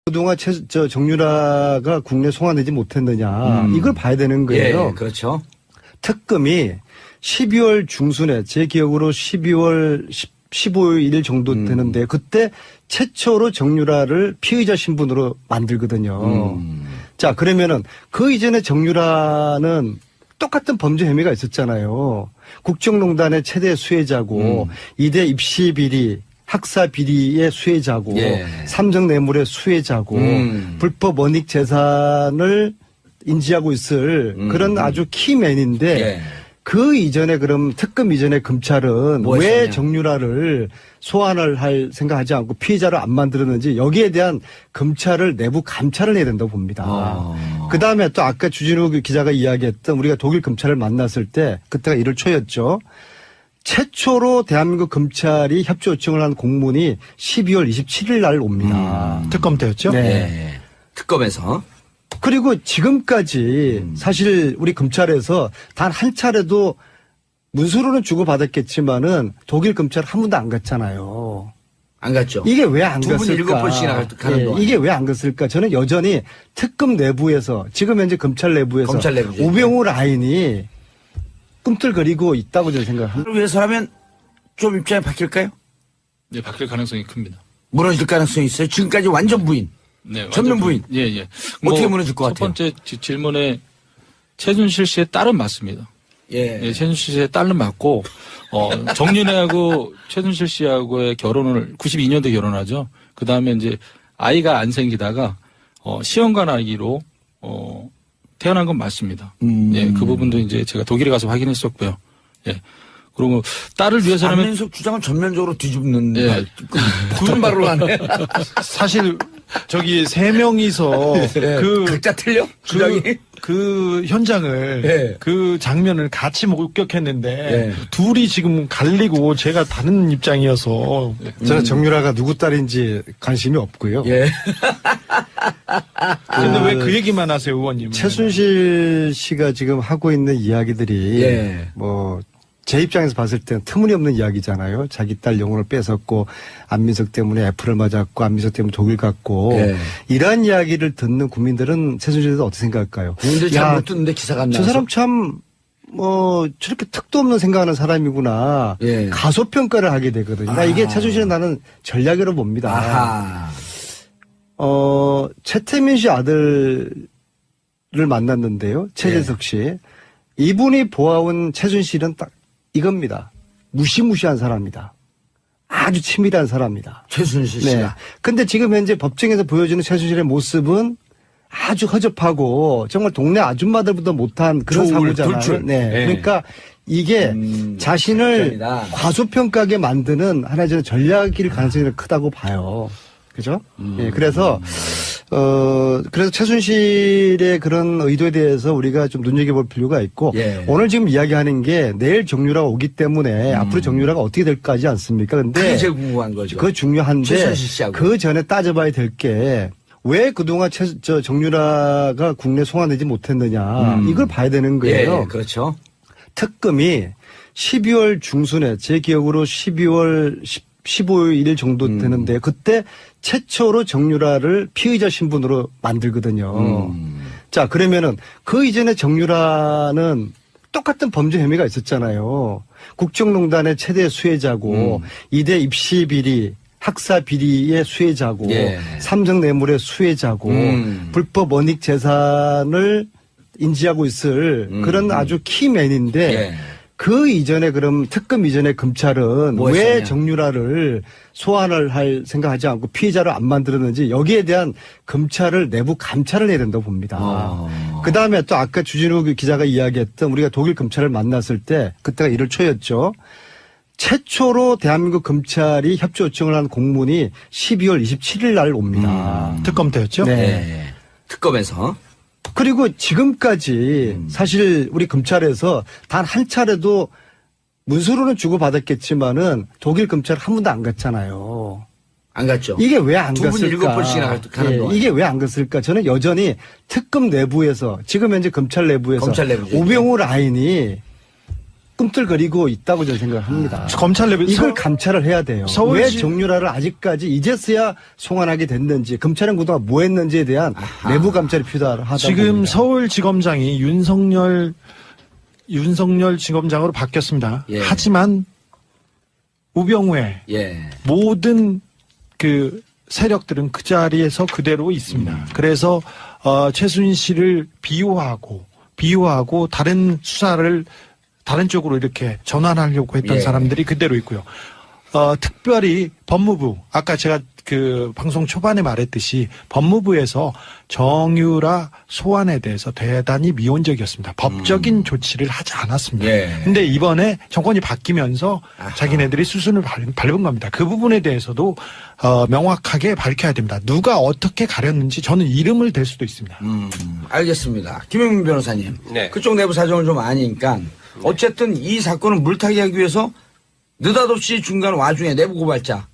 그동안 정유라가 국내 송환되지 못했느냐 이걸 봐야 되는 거예요. 예, 그렇죠. 특검이 12월 중순에 제 기억으로 12월 15일 정도 되는데 그때 최초로 정유라를 피의자 신분으로 만들거든요. 자, 그러면은 그 이전에 정유라는 똑같은 범죄 혐의가 있었잖아요. 국정농단의 최대 수혜자고 이대 입시 비리 학사 비리의 수혜자고 예. 삼성 뇌물의 수혜자고 불법 원익 재산을 인지하고 있을 그런 아주 키맨인데 예. 그 이전에 그럼 특검 이전에 검찰은 뭐 왜 했었냐? 정유라를 소환을 할 생각하지 않고 피의자를 안 만들었는지 여기에 대한 검찰을 내부 감찰을 해야 된다고 봅니다. 그다음에 또 아까 주진우 기자가 이야기했던 우리가 독일 검찰을 만났을 때 그때가 1월 초였죠. 최초로 대한민국 검찰이 협조 요청을 한 공문이 12월 27일 날 옵니다. 특검 때였죠? 네. 예. 특검에서. 그리고 지금까지 사실 우리 검찰에서 단 한 차례도 문서로는 주고받았겠지만은 독일 검찰 한 번도 안 갔잖아요. 안 갔죠. 이게 왜 안 두 분 갔을까? 7번씩이나 가는 동안. 이게 왜 안 갔을까? 저는 여전히 특검 내부에서 지금 현재 검찰 내부에서 검찰 내부죠. 우병우 라인이 꿈틀거리고 있다고 저는 생각합니다. 그걸 위해서라면 좀 입장이 바뀔까요? 네, 바뀔 가능성이 큽니다. 무너질 가능성이 있어요. 지금까지 완전 부인. 네, 전면 부인. 예, 예. 어떻게 무너질 것 같아요? 첫 번째 질문에 최순실 씨의 딸은 맞습니다. 예. 예, 최순실 씨의 딸은 맞고, 정윤회하고 최순실 씨하고의 결혼을 92년도에 결혼하죠. 그 다음에 이제 아이가 안 생기다가, 시험관 아기로, 태어난 건 맞습니다. 예, 그 부분도 이제 제가 독일에 가서 확인했었고요. 예. 그리고 딸을 위해서라면. 안민석 주장은 전면적으로 뒤집는 예. 말. 굳은 말로 하네. 사실 저기 세 명이서 각자 틀려? 주장이? 그 현장을 예. 그 장면을 같이 목격했는데 예. 둘이 지금 갈리고 제가 다른 입장이어서 저는 정유라가 누구 딸인지 관심이 없고요. 예. 근데 왜 그 얘기만 하세요, 의원님? 최순실 씨가 지금 하고 있는 이야기들이 예. 뭐 제 입장에서 봤을 때는 터무니없는 이야기잖아요. 자기 딸 영혼을 뺏었고 안민석 때문에 애플을 맞았고 안민석 때문에 독일 갔고 예. 이러한 이야기를 듣는 국민들은 최순실에 대해서 어떻게 생각할까요? 국민들 야, 잘 못 듣는데 기사가 안 저 나와서. 사람 참 저렇게 턱도 없는 생각하는 사람이구나. 예. 가소평가를 하게 되거든요. 나 이게 최순실은 나는 전략으로 봅니다. 아하. 최태민 씨 아들을 만났는데요. 최재석 씨. 이분이 보아온 최순실은 딱 이겁니다. 무시무시한 사람이다. 아주 치밀한 사람이다. 최순실 네. 씨가. 근데 지금 현재 법정에서 보여주는 최순실의 모습은 아주 허접하고 정말 동네 아줌마들보다 못한 그런 조울, 사고잖아요. 돌출. 네. 네. 그러니까 이게 자신을 작전이다. 과소평가하게 만드는 하나의 저는 전략일 가능성이 크다고 봐요. 그죠? 예, 그래서 최순실의 그런 의도에 대해서 우리가 좀 눈여겨볼 필요가 있고 예. 오늘 지금 이야기하는 게 내일 정유라가 오기 때문에 앞으로 정유라가 어떻게 될까 하지 않습니까? 근데 그게 제일 궁금한 거죠. 그거 중요한데 최순실 씨하고. 그 전에 따져봐야 될 게 왜 그동안 정유라가 국내 송환되지 못했느냐 이걸 봐야 되는 예, 거예요. 예, 그렇죠. 특검이 12월 중순에 제 기억으로 12월 15일 정도 되는데 그때 최초로 정유라를 피의자 신분으로 만들거든요. 자, 그러면은 그 이전에 정유라는 똑같은 범죄 혐의가 있었잖아요. 국정농단의 최대 수혜자고 이대 입시 비리 학사 비리의 수혜자고 예. 삼성 뇌물의 수혜자고 불법 원익 재산을 인지하고 있을 그런 아주 키맨인데 예. 그 이전에 그럼 특검 이전에 검찰은 뭐 왜 했었냐? 정유라를 소환을 할 생각하지 않고 피의자를 안 만들었는지 여기에 대한 검찰을 내부 감찰을 해야 된다고 봅니다. 그다음에 또 아까 주진우 기자가 이야기했던 우리가 독일 검찰을 만났을 때 그때가 1월 초였죠. 최초로 대한민국 검찰이 협조 요청을 한 공문이 12월 27일 날 옵니다. 특검 때였죠? 네. 예. 특검에서. 그리고 지금까지 사실 우리 검찰에서 단 한 차례도 문서로는 주고받았겠지만은 독일 검찰 한 번도 안 갔잖아요. 안 갔죠. 이게 왜 안 두 분 갔을까? 7번씩이나 가는 동안. 이게 왜 안 갔을까? 저는 여전히 특검 내부에서 지금 현재 검찰 내부에서 검찰 내부죠. 우병우 라인이 꿈틀거리고 있다고 저는 생각을 합니다. 검찰 레벨 이걸 감찰을 해야 돼요. 서울시- 왜 정유라를 아직까지 이제서야 송환하게 됐는지, 검찰은 그동안 뭐 했는지에 대한 내부 감찰이 필요하다고 지금 봅니다. 서울지검장이 윤석열 지검장으로 바뀌었습니다. 예. 하지만 우병우의 예. 모든 그 세력들은 그 자리에서 그대로 있습니다. 그래서 최순실을 비호하고 다른 수사를 다른 쪽으로 이렇게 전환하려고 했던 예. 사람들이 그대로 있고요. 특별히 법무부, 아까 제가 그 방송 초반에 말했듯이 법무부에서 정유라 소환에 대해서 대단히 미온적이었습니다. 법적인 조치를 하지 않았습니다. 예. 근데 이번에 정권이 바뀌면서 아하. 자기네들이 수순을 밟은 겁니다. 그 부분에 대해서도 명확하게 밝혀야 됩니다. 누가 어떻게 가렸는지 저는 이름을 댈 수도 있습니다. 알겠습니다. 김영민 변호사님. 네. 그쪽 내부 사정을 좀 아니까 어쨌든 이 사건을 물타기 하기 위해서 느닷없이 중간 와중에 내부 고발자.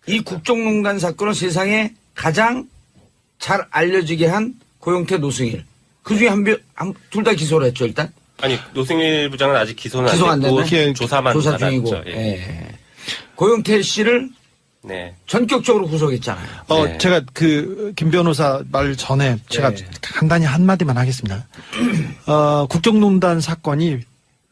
이 국정농단 사건을 세상에 가장 잘 알려지게 한 고영태 노승일. 그 중에 둘 다 기소를 했죠, 일단. 아니 노승일 부장은 아직 기소는 기소 안 안 됐고 됐네? 조사만 조사 중이고. 받았죠. 예. 예. 고영태 씨를 네. 전격적으로 구속했잖아요. 네. 제가 김 변호사 말 전에 제가 네. 간단히 한마디만 하겠습니다. 국정농단 사건이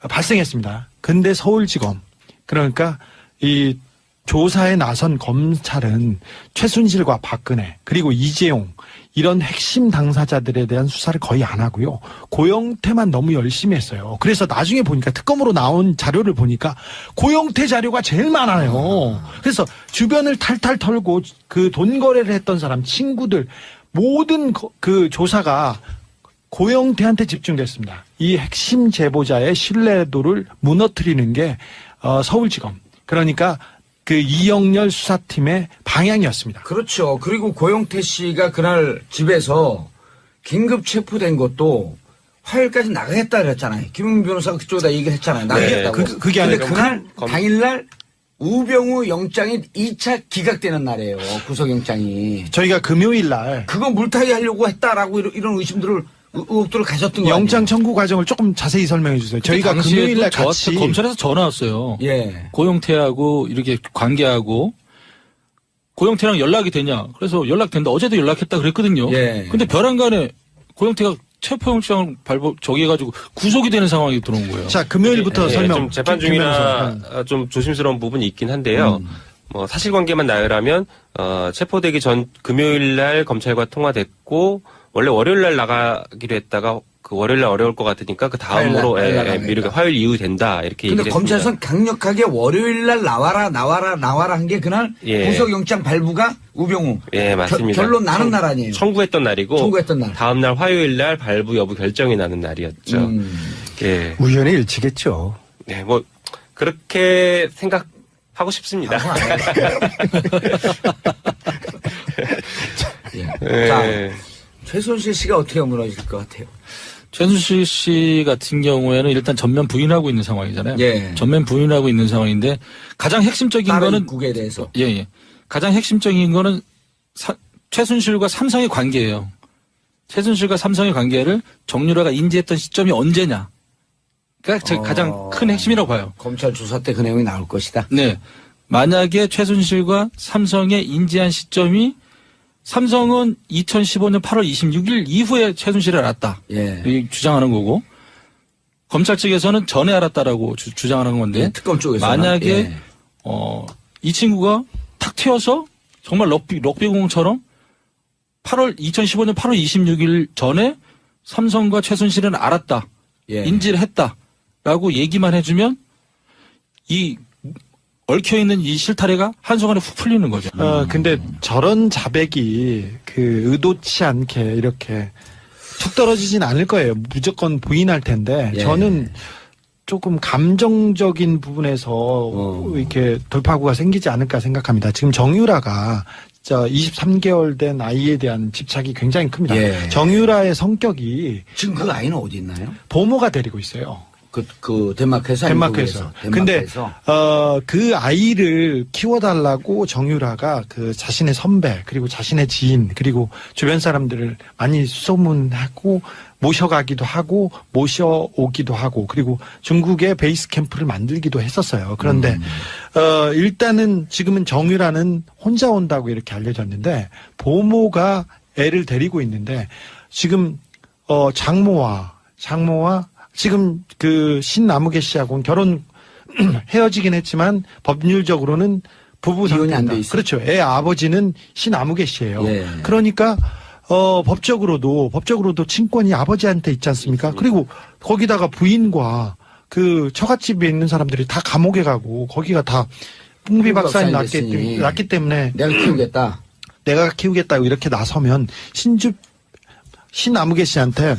발생했습니다. 근데 서울지검, 그러니까 이 조사에 나선 검찰은 최순실과 박근혜 그리고 이재용 이런 핵심 당사자들에 대한 수사를 거의 안 하고요. 고영태만 너무 열심히 했어요. 그래서 나중에 보니까 특검으로 나온 자료를 보니까 고영태 자료가 제일 많아요. 그래서 주변을 탈탈 털고 그 돈 거래를 했던 사람, 친구들 모든 그 조사가 고영태한테 집중됐습니다. 이 핵심 제보자의 신뢰도를 무너뜨리는 게 서울지검. 그러니까 그 이영렬 수사팀의 방향이었습니다. 그렇죠. 그리고 고영태 씨가 그날 집에서 긴급 체포된 것도 화요일까지 나가겠다 그랬잖아요. 김웅 변호사가 그쪽에다 얘기를 했잖아요. 나가겠다고. 그게 근데 아니라 그날 당일날 우병우 영장이 2차 기각되는 날이에요. 구속영장이. 저희가 금요일 날 그거 물타기 하려고 했다라고 이런 의혹들을 가졌던 거예요. 영장 청구 과정을 조금 자세히 설명해 주세요. 저희가 금요일 날 같이 검찰에서 전화 왔어요. 예. 고영태하고 이렇게 관계하고 고영태랑 연락이 되냐? 그래서 연락된다. 어제도 연락했다 그랬거든요. 예. 근데 벼랑간에 고영태가 체포영장을 정해가지고 구속이 되는 상황이 들어온 거예요. 자, 금요일부터 예, 설명. 좀 재판 김 변호사. 중이라 좀 조심스러운 부분이 있긴 한데요. 뭐 사실관계만 나열하면 체포되기 전 금요일 날 검찰과 통화됐고 원래 월요일 날 나가기로 했다가 그 월요일 날 어려울 것 같으니까 그 다음으로 화요일 날 미루게 화요일 이후 된다 이렇게 근데 얘기를 검찰에서는 했습니다. 강력하게 월요일 날 나와라 한 게 그날 예. 구속영장 발부가 우병우. 예, 맞습니다. 결론 나는 날 아니에요. 청구했던 날이고 청구했던 날. 다음 날 화요일 날 발부 여부 결정이 나는 날이었죠. 예. 우연의 일치겠죠. 네, 뭐 그렇게 생각하고 싶습니다. 예. 자, 최순실 씨가 어떻게 무너질 것 같아요? 최순실 씨 같은 경우에는 일단 전면 부인하고 있는 상황이잖아요. 예. 전면 부인하고 있는 상황인데 가장 핵심적인 다른 거는 국에 대해서. 예. 가장 핵심적인 거는 최순실과 삼성의 관계예요. 최순실과 삼성의 관계를 정유라가 인지했던 시점이 언제냐. 그러니까 제가 가장 큰 핵심이라고 봐요. 검찰 조사 때 그 내용이 나올 것이다. 네. 만약에 최순실과 삼성의 인지한 시점이 삼성은 2015년 8월 26일 이후에 최순실을 알았다. 예. 이 주장하는 거고 검찰 측에서는 전에 알았다라고 주장하는 건데 예, 특검 쪽에서 만약에 예. 이 친구가 탁 튀어서 정말 럭비공처럼 2015년 8월 26일 전에 삼성과 최순실은 알았다. 예. 인지를 했다라고 얘기만 해주면 이 얽혀있는 이 실타래가 한순간에 훅 풀리는 거죠. 근데 저런 자백이 그 의도치 않게 이렇게 툭 떨어지진 않을 거예요. 무조건 부인할 텐데 예. 저는 조금 감정적인 부분에서 이렇게 돌파구가 생기지 않을까 생각합니다. 지금 정유라가 23개월 된 아이에 대한 집착이 굉장히 큽니다. 예. 정유라의 성격이 지금 그 아이는 어디 있나요? 보모가 데리고 있어요. 그 덴마크에서. 덴마크에서. 근데 그 아이를 키워달라고 정유라가 그 자신의 선배 그리고 자신의 지인 그리고 주변 사람들을 많이 소문하고 모셔가기도 하고 모셔오기도 하고 그리고 중국에 베이스 캠프를 만들기도 했었어요. 그런데 일단은 지금은 정유라는 혼자 온다고 이렇게 알려졌는데 보모가 애를 데리고 있는데 지금 장모와 지금 그 신나무개 씨하고는 결혼 헤어지긴 했지만 법률적으로는 부부 이혼이 안 돼 상태다. 있어요? 그렇죠. 애 아버지는 신나무개 씨예요. 예. 그러니까 법적으로도 친권이 아버지한테 있지 않습니까? 그리고 거기다가 부인과 그 처갓집에 있는 사람들이 다 감옥에 가고 거기가 다 풍비 박산이 났기 때문에 내가 키우겠다고 이렇게 나서면 신나무개 씨한테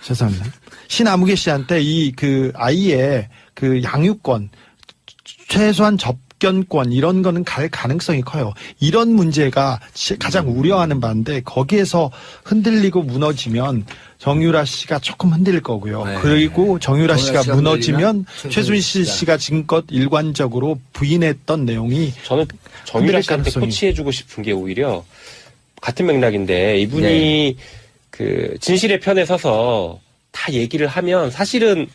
죄송합니다. 신아무개 씨한테 이 그 아이의 그 양육권, 최소한 접견권 이런 거는 갈 가능성이 커요. 이런 문제가 가장 우려하는 바인데 거기에서 흔들리고 무너지면 정유라 씨가 조금 흔들릴 거고요. 네. 그리고 정유라 씨가 무너지면 최순실 씨가 지금껏 일관적으로 부인했던 내용이 저는 정유라 씨한테 가능성이. 코치해주고 싶은 게 오히려 같은 맥락인데 이분이 네. 그 진실의 편에 서서 다 얘기를 하면 사실은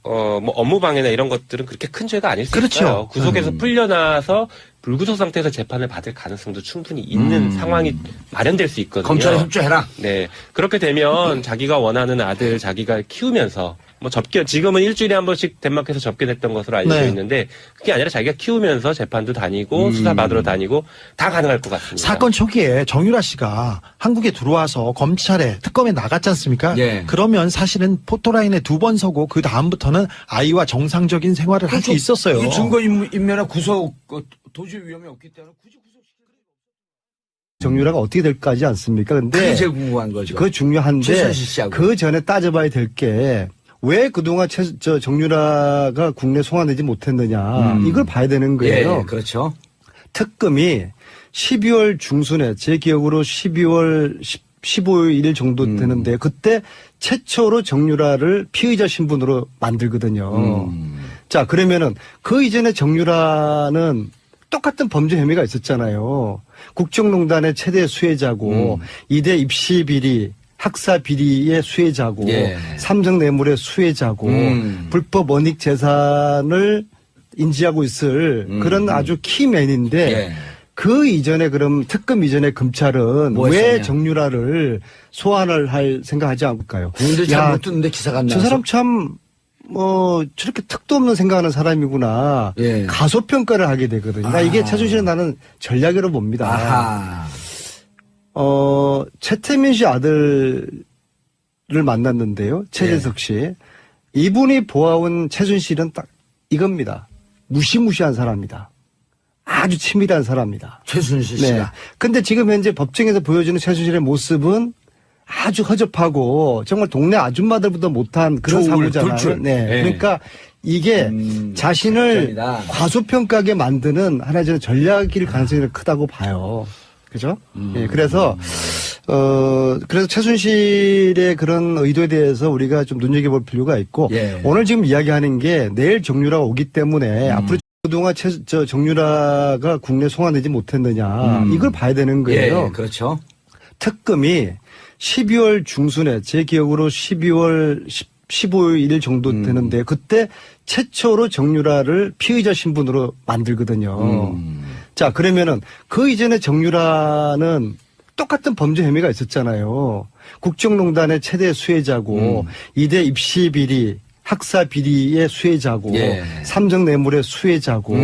뭐 업무 방해나 이런 것들은 그렇게 큰 죄가 아닐 수 그렇죠. 있어요. 구속에서 풀려나서 불구속 상태에서 재판을 받을 가능성도 충분히 있는 상황이 마련될 수 있거든요. 검찰에 협조해라. 네. 그렇게 되면 자기가 원하는 아들 자기가 키우면서 뭐 지금은 일주일에 한 번씩 덴마크에서 접견했던 것으로 알려져 네. 있는데 그게 아니라 자기가 키우면서 재판도 다니고 수사 받으러 다니고 다 가능할 것 같습니다. 사건 초기에 정유라 씨가 한국에 들어와서 검찰에 특검에 나갔지 않습니까? 예. 그러면 사실은 포토라인에 2번 서고 그 다음부터는 아이와 정상적인 생활을 할 수 있었어요. 이 증거 인멸이나 구속 도저히 위험이 없기 때문에 굳이 정유라가 어떻게 될까지 않습니까? 근데 그게 제일 궁금한 거죠. 그거 중요한데 최순실 씨하고. 그 전에 따져봐야 될 게 왜 그동안 정유라가 국내 송환되지 못했느냐 이걸 봐야 되는 거예요. 예, 그렇죠. 특검이 12월 중순에 제 기억으로 12월 15일 정도 되는데 그때 최초로 정유라를 피의자 신분으로 만들거든요. 자, 그러면은 그 이전에 정유라는 똑같은 범죄 혐의가 있었잖아요. 국정농단의 최대 수혜자고 이대 입시 비리 학사 비리의 수혜자고 예. 삼성 뇌물의 수혜자고 불법 원익 재산을 인지하고 있을 그런 아주 키맨인데 예. 그 이전에 그럼 특검 이전에 검찰은 뭐 왜 했었냐? 정유라를 소환을 할 생각하지 않을까요? 국민들 잘 못 듣는데 기사가 안 저 나와서. 사람 참 저렇게 특도 없는 생각하는 사람이구나. 예. 가소평가를 하게 되거든요. 이게 최순실은 나는 전략으로 봅니다. 아하. 최태민 씨 아들을 만났는데요. 최재석 씨. 이분이 보아온 최순실은 딱 이겁니다. 무시무시한 사람이다. 아주 치밀한 사람이다. 최순실 네. 씨가. 근데 지금 현재 법정에서 보여주는 최순실의 모습은 아주 허접하고 정말 동네 아줌마들보다 못한 그런 조울, 사고잖아요. 돌출. 네. 네. 그러니까 이게 자신을 전이다. 과소평가하게 만드는 하나의 저는 전략일 가능성이 크다고 봐요. 그죠? 예, 그래서 최순실의 그런 의도에 대해서 우리가 좀 눈여겨볼 필요가 있고 예. 오늘 지금 이야기하는 게 내일 정유라가 오기 때문에 앞으로 그동안 정유라가 국내 송환되지 못했느냐 이걸 봐야 되는 거예요. 예, 그렇죠. 특검이 12월 중순에 제 기억으로 12월 15일 정도 되는데 그때 최초로 정유라를 피의자 신분으로 만들거든요. 자, 그러면은 그 이전에 정유라는 똑같은 범죄 혐의가 있었잖아요. 국정농단의 최대 수혜자고 이대 입시 비리 학사 비리의 수혜자고 예. 삼성 뇌물의 수혜자고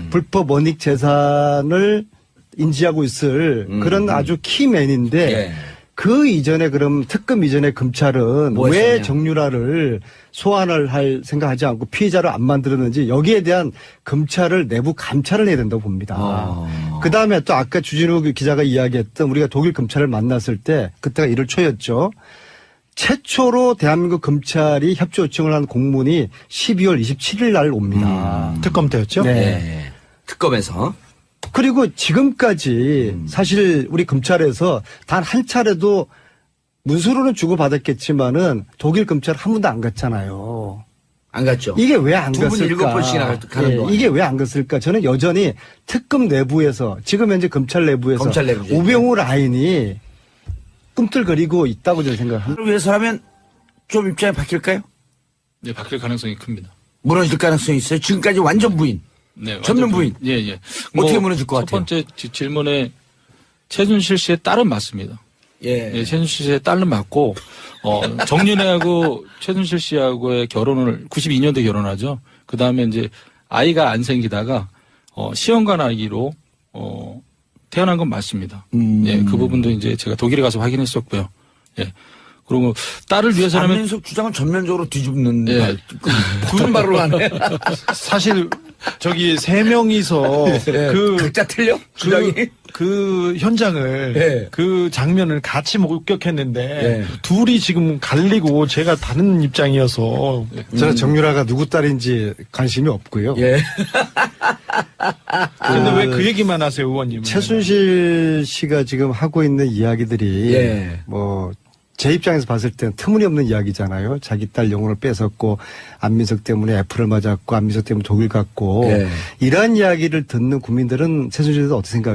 불법 원익 재산을 인지하고 있을 그런 아주 키맨인데 예. 그 이전에 그럼 특검 이전에 검찰은 뭐 왜 했었냐? 정유라를 소환을 할 생각하지 않고 피의자를 안 만들었는지 여기에 대한 검찰을 내부 감찰을 해야 된다고 봅니다. 그 다음에 또 아까 주진우 기자가 이야기했던 우리가 독일 검찰을 만났을 때 그때가 1월 초였죠. 최초로 대한민국 검찰이 협조 요청을 한 공문이 12월 27일 날 옵니다. 특검 때였죠? 네. 예. 특검에서. 그리고 지금까지 사실 우리 검찰에서 단 한 차례도 문서로는 주고받았겠지만은 독일 검찰 한 번도 안 갔잖아요. 안 갔죠. 이게 왜 안 두 분 갔을까? 7번씩이나 가는 동안. 이게 왜 안 갔을까? 저는 여전히 특검 내부에서 지금 현재 검찰 내부에서 검찰 내부죠. 우병우 라인이 꿈틀거리고 있다고 저는 생각합니다. 그걸 위해서라면 좀 입장이 바뀔까요? 네, 바뀔 가능성이 큽니다. 무너질 가능성이 있어요. 지금까지 완전 부인. 네, 전면 완전 부인. 예, 예. 어떻게 무너질 것 같아요? 첫 번째 질문에 최순실 씨의 딸은 맞습니다. 예. 예, 최순실 씨의 딸은 맞고, 정윤회하고 최순실 씨하고의 결혼을 92년도에 결혼하죠. 그 다음에 이제 아이가 안 생기다가, 시험관 아기로, 태어난 건 맞습니다. 예, 그 부분도 이제 제가 독일에 가서 확인했었고요. 예. 그리고 딸을 위해서라면. 안민석 주장은 전면적으로 뒤집는 예. 말, 부른 말로 하네. 사실 저기 세 명이서 각자 틀려? 주장이? 그 현장을 예. 그 장면을 같이 목격했는데 예. 둘이 지금 갈리고 제가 다른 입장이어서 저는 정유라가 누구 딸인지 관심이 없고요. 예. 근데 왜 그 얘기만 하세요, 의원님? 최순실 씨가 지금 하고 있는 이야기들이 예. 뭐 제 입장에서 봤을 때는 터무니없는 이야기잖아요. 자기 딸 영혼을 뺏었고 안민석 때문에 애플을 맞았고 안민석 때문에 독일 갔고 예. 이러한 이야기를 듣는 국민들은 최순실에 대해서 어떻게 생각할까요?